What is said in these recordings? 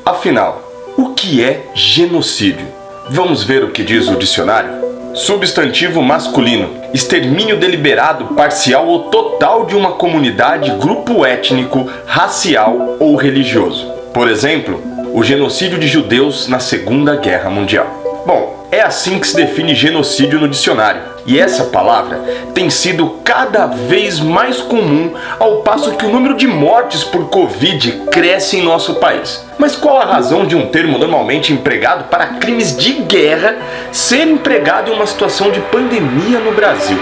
Afinal, o que é genocídio? Vamos ver o que diz o dicionário? Substantivo masculino: extermínio deliberado, parcial ou total de uma comunidade, grupo étnico, racial ou religioso. Por exemplo, o genocídio de judeus na Segunda Guerra Mundial. Bom, é assim que se define genocídio no dicionário. E essa palavra tem sido cada vez mais comum, ao passo que o número de mortes por Covid cresce em nosso país. Mas qual a razão de um termo normalmente empregado para crimes de guerra ser empregado em uma situação de pandemia no Brasil?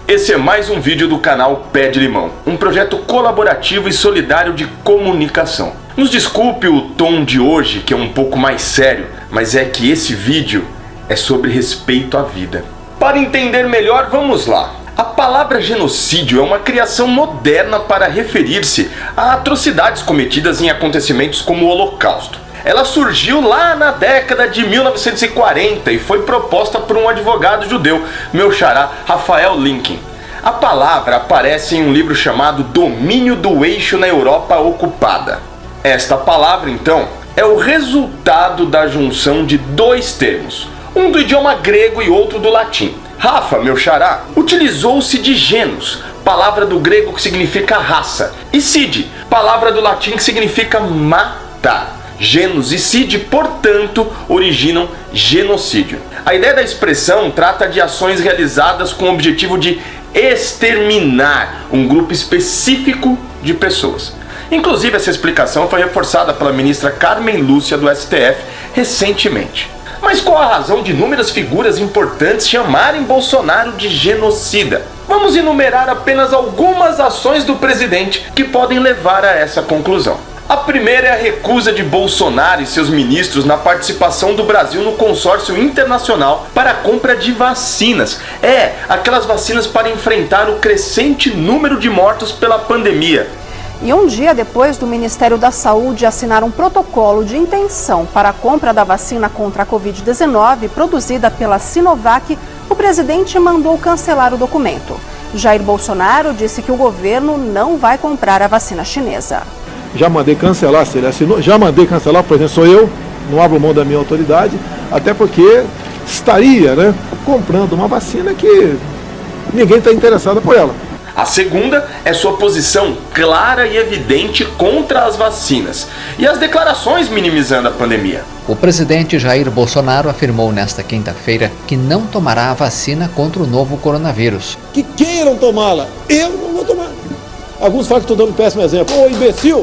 Esse é mais um vídeo do canal Pé de Limão, um projeto colaborativo e solidário de comunicação. Nos desculpe o tom de hoje, que é um pouco mais sério, mas é que esse vídeo é sobre respeito à vida. Para entender melhor, vamos lá. A palavra genocídio é uma criação moderna para referir-se a atrocidades cometidas em acontecimentos como o Holocausto. Ela surgiu lá na década de 1940 e foi proposta por um advogado judeu, meu xará, Raphael Lemkin. A palavra aparece em um livro chamado Domínio do Eixo na Europa Ocupada. Esta palavra, então, é o resultado da junção de dois termos, um do idioma grego e outro do latim. Rafa, meu xará, utilizou-se de genus, palavra do grego que significa raça, e cide, palavra do latim que significa matar. Genus e cide, portanto, originam genocídio. A ideia da expressão trata de ações realizadas com o objetivo de exterminar um grupo específico de pessoas. Inclusive, essa explicação foi reforçada pela ministra Carmen Lúcia do STF recentemente. Mas qual a razão de inúmeras figuras importantes chamarem Bolsonaro de genocida? Vamos enumerar apenas algumas ações do presidente que podem levar a essa conclusão. A primeira é a recusa de Bolsonaro e seus ministros na participação do Brasil no consórcio internacional para a compra de vacinas. Aquelas vacinas para enfrentar o crescente número de mortos pela pandemia. E um dia depois do Ministério da Saúde assinar um protocolo de intenção para a compra da vacina contra a Covid-19 produzida pela Sinovac, o presidente mandou cancelar o documento. Jair Bolsonaro disse que o governo não vai comprar a vacina chinesa. Já mandei cancelar, se ele assinou, o presidente sou eu, não abro mão da minha autoridade, até porque estaria, comprando uma vacina que ninguém está interessado por ela. A segunda é sua posição clara e evidente contra as vacinas e as declarações minimizando a pandemia. O presidente Jair Bolsonaro afirmou nesta quinta-feira que não tomará a vacina contra o novo coronavírus. Que queiram tomá-la, eu não vou tomar. Alguns falam que estou dando um péssimo exemplo. Ô, imbecil!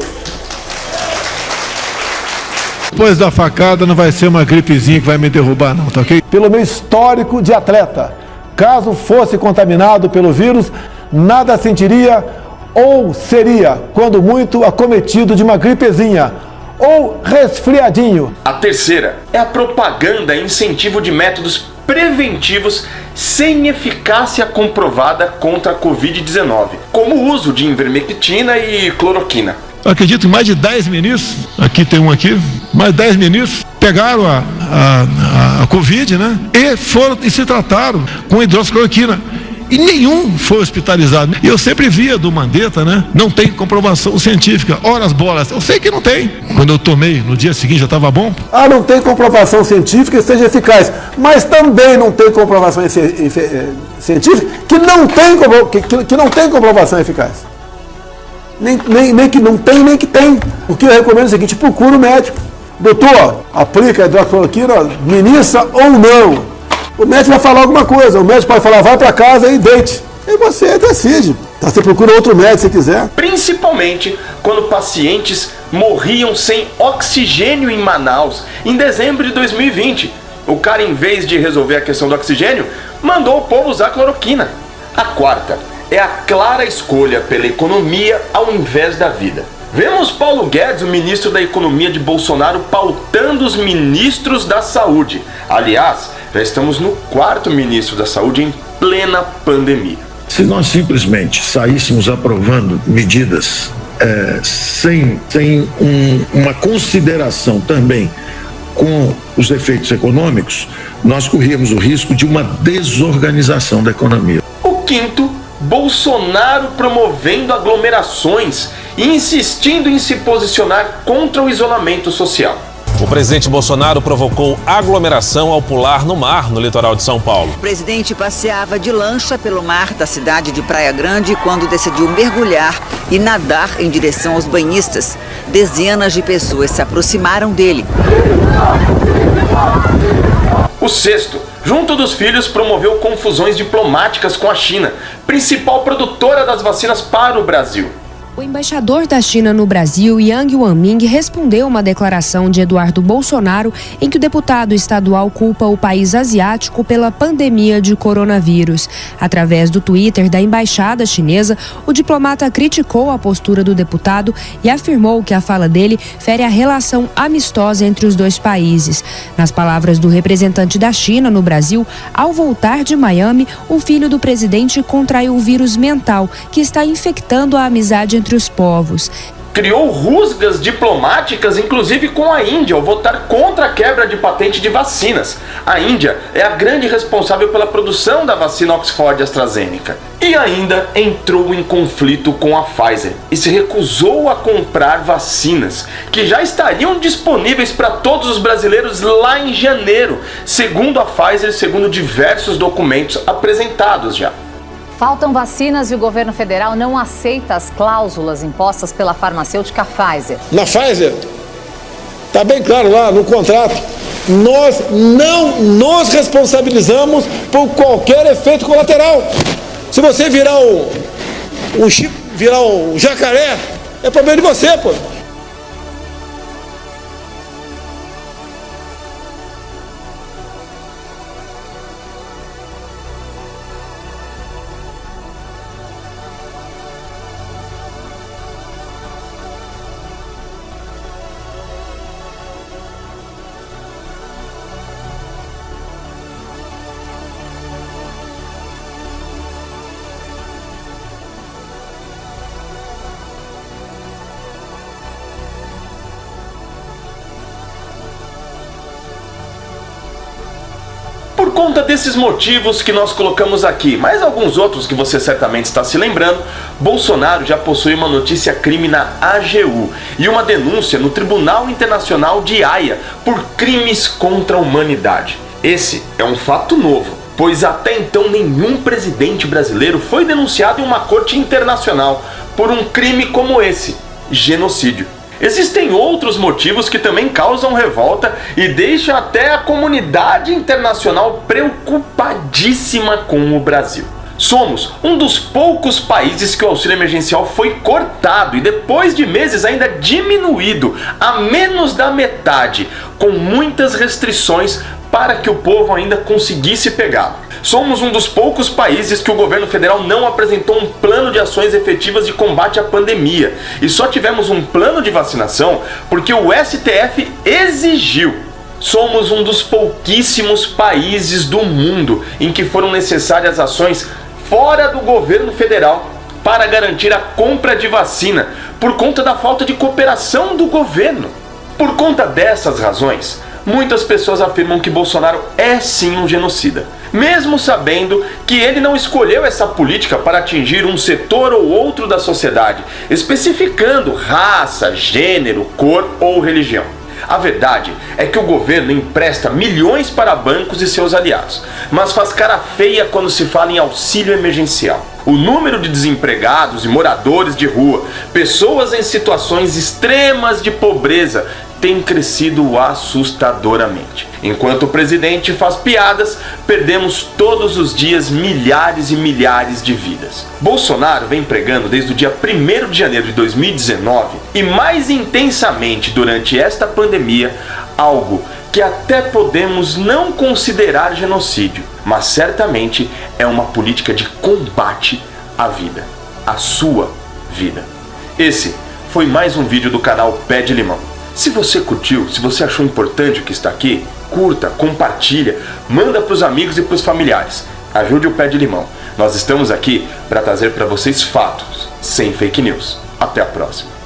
Depois da facada não vai ser uma gripezinha que vai me derrubar não, tá ok? Pelo meu histórico de atleta, caso fosse contaminado pelo vírus, nada sentiria ou seria, quando muito, acometido de uma gripezinha ou resfriadinho. A terceira é a propaganda e incentivo de métodos preventivos sem eficácia comprovada contra a Covid-19, como o uso de ivermectina e cloroquina. Eu acredito que mais de 10 ministros, aqui tem um aqui, mais de 10 ministros pegaram a Covid, e se trataram com hidroxicloroquina. E nenhum foi hospitalizado. E eu sempre via do Mandetta, não tem comprovação científica. Ora as bolas, eu sei que não tem. Quando eu tomei, no dia seguinte já estava bom. Não tem comprovação científica que seja eficaz. Mas também não tem comprovação científica que não tem comprovação eficaz. Nem que não tem, nem que tem. O que eu recomendo é o seguinte: procura o médico. Doutor, aplica a hidroxicloroquina, ministra ou não? O médico vai falar alguma coisa, o médico pode falar, vai para casa e deite. E você decide. Você procura outro médico se quiser. Principalmente quando pacientes morriam sem oxigênio em Manaus, em dezembro de 2020. O cara, em vez de resolver a questão do oxigênio, mandou o povo usar cloroquina. A quarta é a clara escolha pela economia ao invés da vida. Vemos Paulo Guedes, o ministro da Economia de Bolsonaro, pautando os ministros da Saúde. Aliás, já estamos no 4º ministro da Saúde em plena pandemia. Se nós simplesmente saíssemos aprovando medidas sem uma consideração também com os efeitos econômicos, nós corríamos o risco de uma desorganização da economia. O quinto, Bolsonaro promovendo aglomerações e insistindo em se posicionar contra o isolamento social. O presidente Bolsonaro provocou aglomeração ao pular no mar no litoral de São Paulo. O presidente passeava de lancha pelo mar da cidade de Praia Grande quando decidiu mergulhar e nadar em direção aos banhistas. Dezenas de pessoas se aproximaram dele. O sexto, junto dos filhos, promoveu confusões diplomáticas com a China, principal produtora das vacinas para o Brasil. O embaixador da China no Brasil, Yang Wanming, respondeu uma declaração de Eduardo Bolsonaro em que o deputado estadual culpa o país asiático pela pandemia de coronavírus. Através do Twitter da embaixada chinesa, o diplomata criticou a postura do deputado e afirmou que a fala dele fere a relação amistosa entre os dois países. Nas palavras do representante da China no Brasil, ao voltar de Miami, o filho do presidente contraiu o vírus mental que está infectando a amizade entre os povos. Criou rusgas diplomáticas, inclusive com a Índia, ao votar contra a quebra de patente de vacinas. A Índia é a grande responsável pela produção da vacina Oxford AstraZeneca. E ainda entrou em conflito com a Pfizer e se recusou a comprar vacinas, que já estariam disponíveis para todos os brasileiros lá em janeiro, segundo a Pfizer, segundo diversos documentos apresentados já. Faltam vacinas e o governo federal não aceita as cláusulas impostas pela farmacêutica Pfizer. Na Pfizer, está bem claro lá no contrato, nós não nos responsabilizamos por qualquer efeito colateral. Se você virar um jacaré, é problema de você, pô. Por conta desses motivos que nós colocamos aqui, mais alguns outros que você certamente está se lembrando, Bolsonaro já possui uma notícia crime na AGU e uma denúncia no Tribunal Internacional de Haia por crimes contra a humanidade. Esse é um fato novo, pois até então nenhum presidente brasileiro foi denunciado em uma corte internacional por um crime como esse, genocídio. Existem outros motivos que também causam revolta e deixam até a comunidade internacional preocupadíssima com o Brasil. Somos um dos poucos países que o auxílio emergencial foi cortado e depois de meses ainda diminuído a menos da metade, com muitas restrições para que o povo ainda conseguisse pegá-lo. Somos um dos poucos países que o governo federal não apresentou um plano de ações efetivas de combate à pandemia. E só tivemos um plano de vacinação porque o STF exigiu. Somos um dos pouquíssimos países do mundo em que foram necessárias ações fora do governo federal para garantir a compra de vacina por conta da falta de cooperação do governo. Por conta dessas razões, muitas pessoas afirmam que Bolsonaro é sim um genocida, mesmo sabendo que ele não escolheu essa política para atingir um setor ou outro da sociedade, especificando raça, gênero, cor ou religião. A verdade é que o governo empresta milhões para bancos e seus aliados, mas faz cara feia quando se fala em auxílio emergencial. O número de desempregados e moradores de rua, pessoas em situações extremas de pobreza, tem crescido assustadoramente. Enquanto o presidente faz piadas, perdemos todos os dias milhares e milhares de vidas. Bolsonaro vem pregando desde o dia 1º de janeiro de 2019 e mais intensamente durante esta pandemia, algo que até podemos não considerar genocídio, mas certamente é uma política de combate à vida, à sua vida. Esse foi mais um vídeo do canal Pé de Limão. Se você curtiu, se você achou importante o que está aqui, curta, compartilha, manda para os amigos e para os familiares. Ajude o Pé de Limão. Nós estamos aqui para trazer para vocês fatos, sem fake news. Até a próxima.